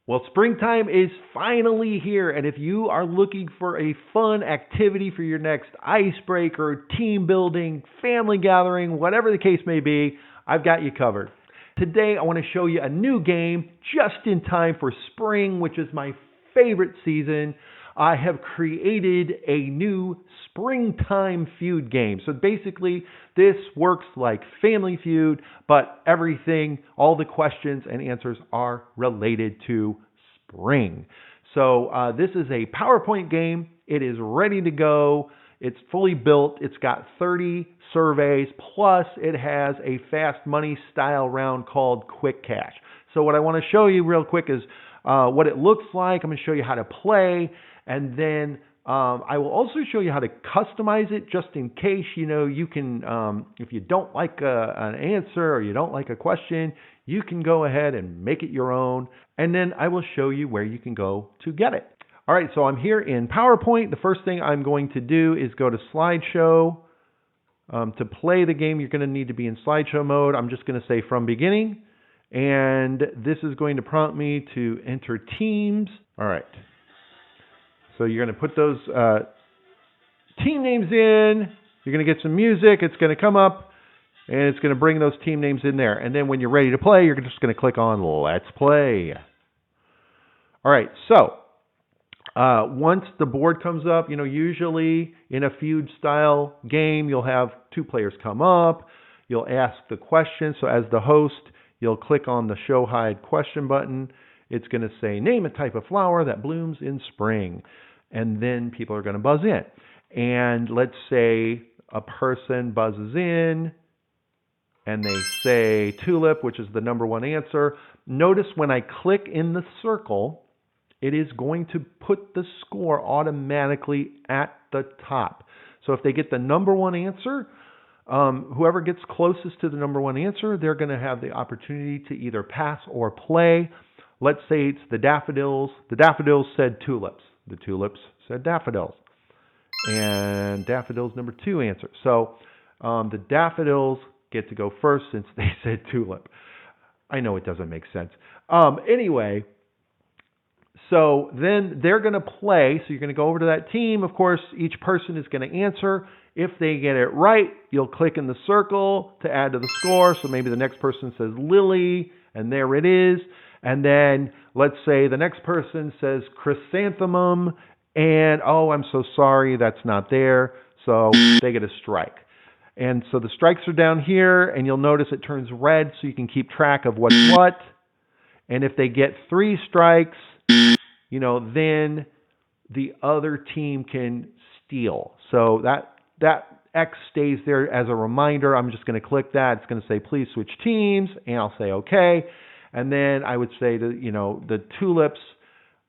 Well, springtime is finally here, and if you are looking for a fun activity for your next icebreaker, team building, family gathering, whatever the case may be, I've got you covered. Today, I want to show you a new game just in time for spring, which is my favorite season. I have created a new Springtime Feud game. So basically, this works like Family Feud, but everything, all the questions and answers are related to spring. So this is a PowerPoint game. It is ready to go. It's fully built. It's got 30 surveys, plus it has a fast money style round called Quick Cash. So what I want to show you real quick is what it looks like. I'm going to show you how to play, and then I will also show you how to customize it just in case, you can, if you don't like an answer or you don't like a question, you can go ahead and make it your own, and then I will show you where you can go to get it. All right, so I'm here in PowerPoint. The first thing I'm going to do is go to slideshow. To play the game, you're going to need to be in slideshow mode. I'm just going to say from beginning, and this is going to prompt me to enter teams. All right. So you're going to put those team names in. You're going to get some music. It's going to come up, and it's going to bring those team names in there. And then when you're ready to play, you're just going to click on Let's Play. All right, so once the board comes up, usually in a feud-style game, you'll have two players come up. You'll ask the question. So as the host, you'll click on the Show Hide Question button. It's going to say, name a type of flower that blooms in spring. And then people are going to buzz in. And let's say a person buzzes in and they say tulip, which is the number one answer. Notice when I click in the circle, it is going to put the score automatically at the top. So if they get the number one answer, whoever gets closest to the number one answer, they're going to have the opportunity to either pass or play. Let's say it's the daffodils. The daffodils said tulips. The tulips said daffodils. And daffodils number two answer. So the daffodils get to go first since they said tulip. I know it doesn't make sense. Anyway, so then they're going to play. So you're going to go over to that team. Of course, each person is going to answer. If they get it right, you'll click in the circle to add to the score. So maybe the next person says lily, and there it is. And then let's say the next person says chrysanthemum, and oh, I'm so sorry, that's not there. So they get a strike. And so the strikes are down here, and you'll notice it turns red so you can keep track of what's what. And if they get 3 strikes, then the other team can steal. So that X stays there as a reminder. I'm just going to click that. It's going to say, please switch teams, and I'll say, okay. And then I would say to, the tulips,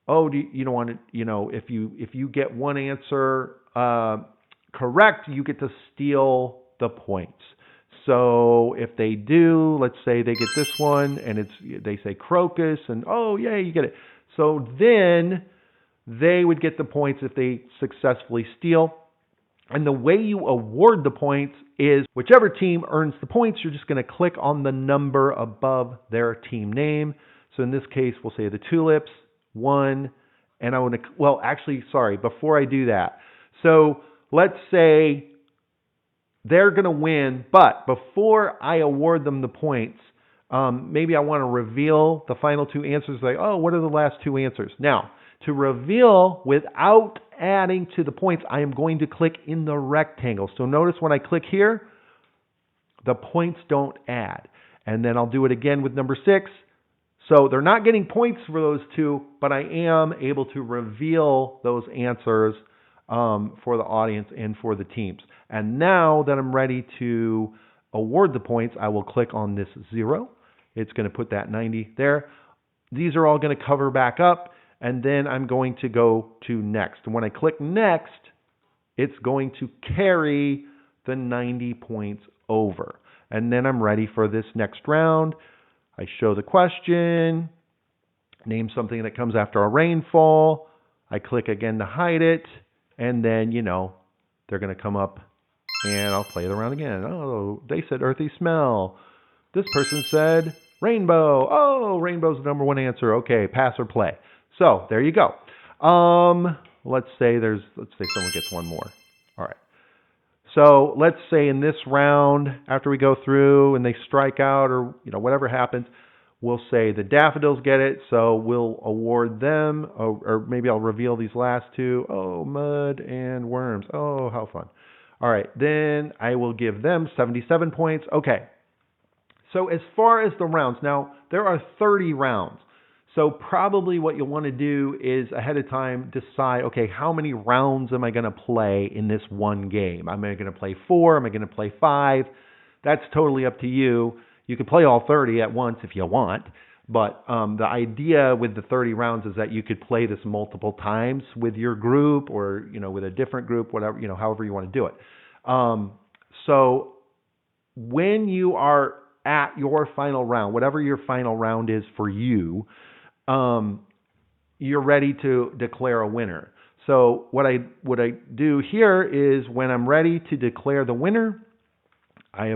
oh, you don't want to, if you get one answer correct, you get to steal the points. So if they do, let's say they get this one and they say crocus, and oh, yeah, you get it. So then they would get the points if they successfully steal. And the way you award the points is whichever team earns the points, you're just going to click on the number above their team name. So in this case, we'll say the tulips, 1. And I want to, before I do that. So let's say they're going to win, but before I award them the points, maybe I want to reveal the final 2 answers. Like, oh, what are the last 2 answers? Now, to reveal without adding to the points, I am going to click in the rectangle. So notice when I click here, the points don't add. And then I'll do it again with number 6. So they're not getting points for those 2, but I am able to reveal those answers for the audience and for the teams. And now that I'm ready to award the points, I will click on this 0. It's going to put that 90 there. These are all going to cover back up. And then I'm going to go to next. And when I click next, it's going to carry the 90 points over. And then I'm ready for this next round. I show the question, name something that comes after a rainfall. I click again to hide it. And then, they're going to come up and I'll play the round again. Oh, they said earthy smell. This person said Rainbow. Oh, rainbow's the number one answer. Okay, pass or play. So there you go. Let's say someone gets one more. All right. So let's say in this round, after we go through and they strike out or whatever happens, we'll say the daffodils get it. So we'll award them, or maybe I'll reveal these last two. Oh, mud and worms. Oh, how fun. All right, then I will give them 77 points. Okay. So as far as the rounds, now there are 30 rounds. So probably what you'll want to do is ahead of time decide, okay, how many rounds am I going to play in this one game? Am I going to play 4? Am I going to play 5? That's totally up to you. You can play all 30 at once if you want, but the idea with the 30 rounds is that you could play this multiple times with your group or with a different group, whatever, however you want to do it. So when you are at your final round, whatever your final round is for you, you're ready to declare a winner. So what I do here is when I'm ready to declare the winner, I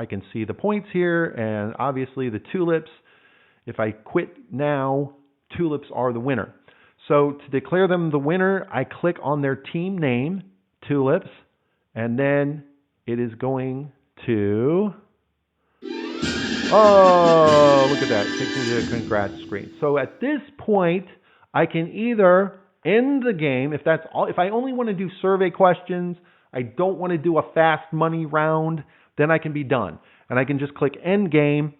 can see the points here, and obviously the tulips. If I quit now, tulips are the winner. So to declare them the winner, I click on their team name, tulips, and then it is going to... Oh, look at that. It takes me to the congrats screen. So at this point, I can either end the game, if that's all. If I only want to do survey questions, I don't want to do a fast money round, then I can be done. And I can just click end game,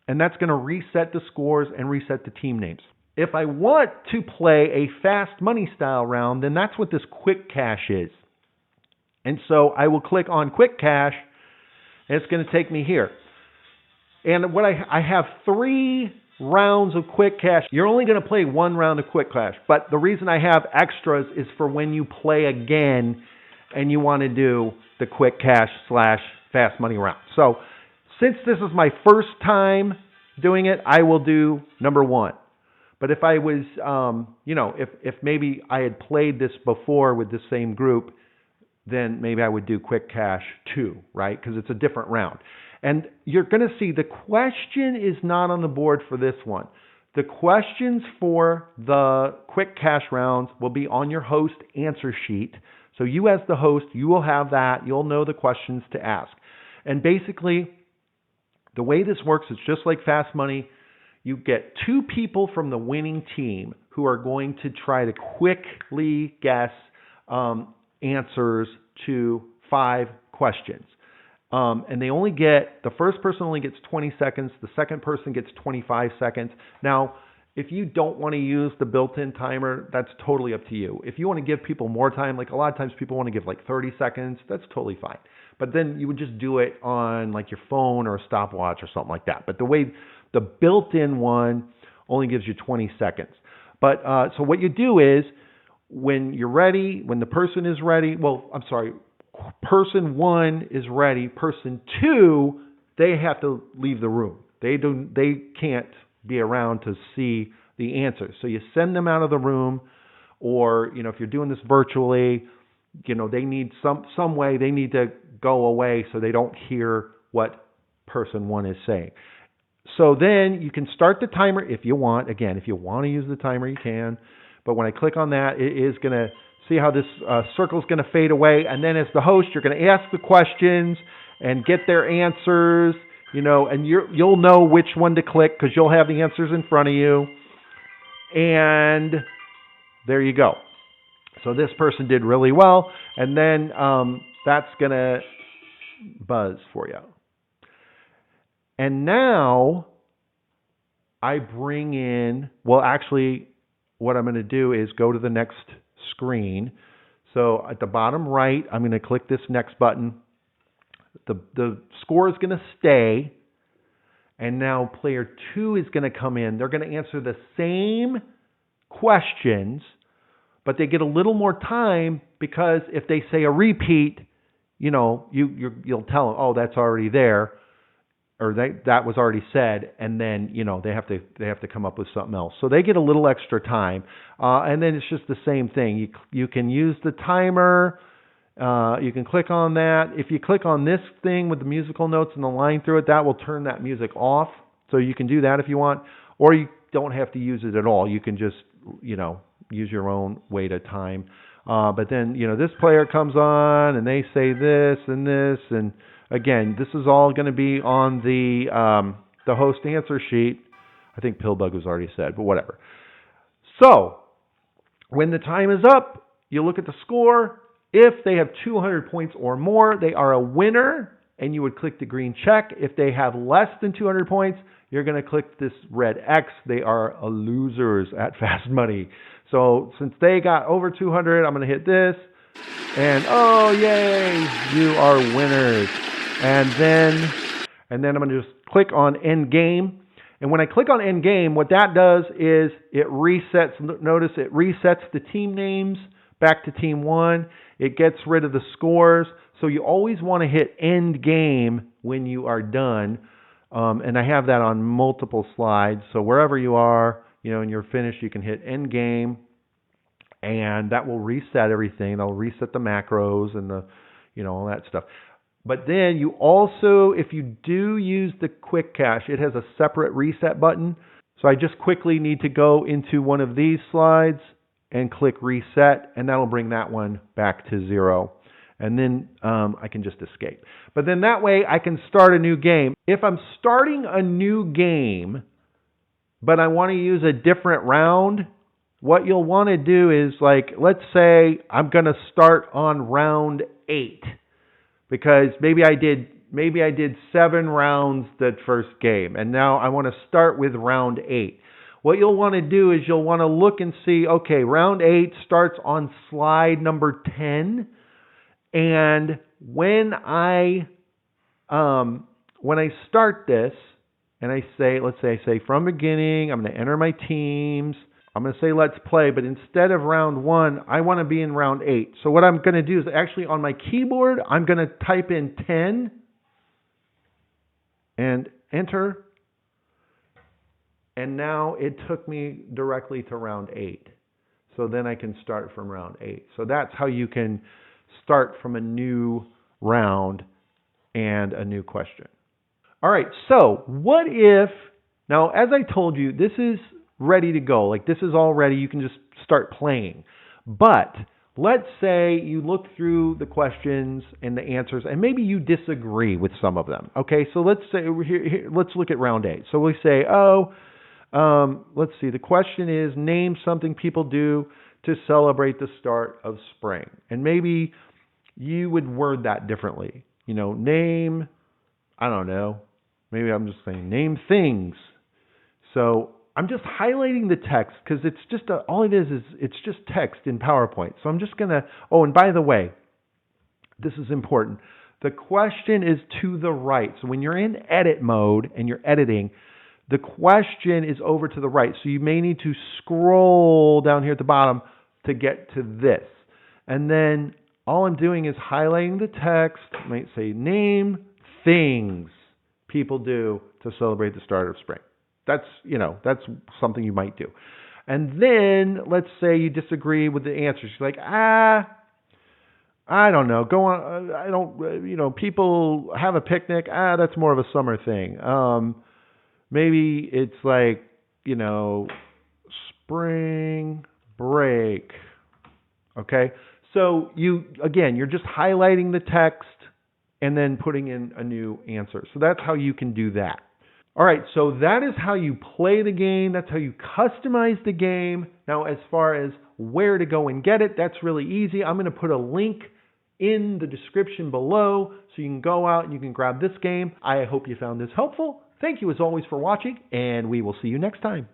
and that's going to reset the scores and reset the team names. If I want to play a fast money style round, then that's what this quick cash is. And so I will click on quick cash, and it's going to take me here. And what I have 3 rounds of quick cash. You're only going to play 1 round of quick cash. But the reason I have extras is for when you play again and you want to do the quick cash / fast money round. So since this is my first time doing it, I will do number 1. But if I was, if maybe I had played this before with the same group, then maybe I would do quick cash 2, right? Because it's a different round. And you're going to see the question is not on the board for this one. The questions for the quick cash rounds will be on your host answer sheet. So you as the host, you will have that. You'll know the questions to ask. And basically, the way this works is just like Fast Money. You get 2 people from the winning team who are going to try to quickly guess answers to 5 questions. And the first person only gets 20 seconds. The second person gets 25 seconds. Now, if you don't want to use the built-in timer, that's totally up to you. If you want to give people more time, like a lot of times people want to give like 30 seconds, that's totally fine. But then you would just do it on like your phone or a stopwatch or something like that. But the built-in one only gives you 20 seconds. But so what you do is when you're ready, when the person is ready, person 1 is ready. Person 2, they have to leave the room. They can't be around to see the answers. So you send them out of the room, or if you're doing this virtually, they need some way. They need to go away so they don't hear what person 1 is saying. So then you can start the timer if you want. Again, if you want to use the timer, you can. But when I click on that, it is going to see how this circle is going to fade away. And then as the host, you're going to ask the questions and get their answers, and you'll know which one to click because you'll have the answers in front of you. And there you go. So this person did really well. And then that's going to buzz for you. And now I bring in, what I'm going to do is go to the next screen. So at the bottom right, I'm going to click this next button. The score is going to stay. And now player 2 is going to come in. They're going to answer the same questions, but they get a little more time because if they say a repeat, you'll tell them, oh, that's already there. Or that was already said, and then they have to come up with something else. So they get a little extra time, and then it's just the same thing. You can use the timer. You can click on that. If you click on this thing with the musical notes and the line through it, that will turn that music off. So you can do that if you want, or you don't have to use it at all. You can just, use your own way to time. But then, this player comes on and they say this and this, and again, this is all going to be on the host answer sheet. I think Pillbug was already said, but whatever. So when the time is up, you look at the score. If they have 200 points or more, they are a winner, and you would click the green check. If they have less than 200 points, you're going to click this red X. They are losers at Fast Money. So since they got over 200, I'm going to hit this. And oh, yay, you are winners. And then I'm going to just click on End Game. And when I click on End Game, what that does is it resets. Notice it resets the team names back to Team 1. It gets rid of the scores. So you always want to hit End Game when you are done. And I have that on multiple slides. So wherever you are, and you're finished, you can hit End Game. And that will reset everything. That'll reset the macros and all that stuff. But then you also, if you do use the quick cache, it has a separate reset button. So I just quickly need to go into one of these slides and click reset, and that'll bring that one back to 0. And then I can just escape. But then that way I can start a new game. If I'm starting a new game, but I want to use a different round, what you'll want to do is, let's say I'm going to start on round 8. Because maybe I did 7 rounds that first game, and now I want to start with round 8. What you'll want to do is you'll want to look and see, okay, round 8 starts on slide number 10, and when I start this, and I say, let's say I say from beginning, I'm going to enter my teams. I'm going to say let's play, but instead of round 1, I want to be in round 8. So what I'm going to do is actually on my keyboard, I'm going to type in 10 and enter. And now it took me directly to round 8. So then I can start from round 8. So that's how you can start from a new round and a new question. All right, so what if, now as I told you, this is ready to go. This is all ready. You can just start playing. But let's say you look through the questions and the answers, and maybe you disagree with some of them. Okay, so let's say let's look at round 8. So we say, let's see. The question is, name something people do to celebrate the start of spring. And maybe you would word that differently. Name, I don't know. Maybe I'm just saying name things. So I'm just highlighting the text because it's just all it is it's just text in PowerPoint. So I'm just going to, and by the way, this is important. The question is to the right. So when you're in edit mode and you're editing, the question is over to the right. So you may need to scroll down here at the bottom to get to this. And then all I'm doing is highlighting the text. I might say name things people do to celebrate the start of spring. That's something you might do. And then let's say you disagree with the answers. You're like, I don't know. Go on. I don't, people have a picnic. That's more of a summer thing. Maybe it's spring break. Okay. So you're just highlighting the text and then putting in a new answer. So that's how you can do that. All right, so that is how you play the game. That's how you customize the game. Now, as far as where to go and get it, that's really easy. I'm going to put a link in the description below so you can go out and you can grab this game. I hope you found this helpful. Thank you as always for watching, and we will see you next time.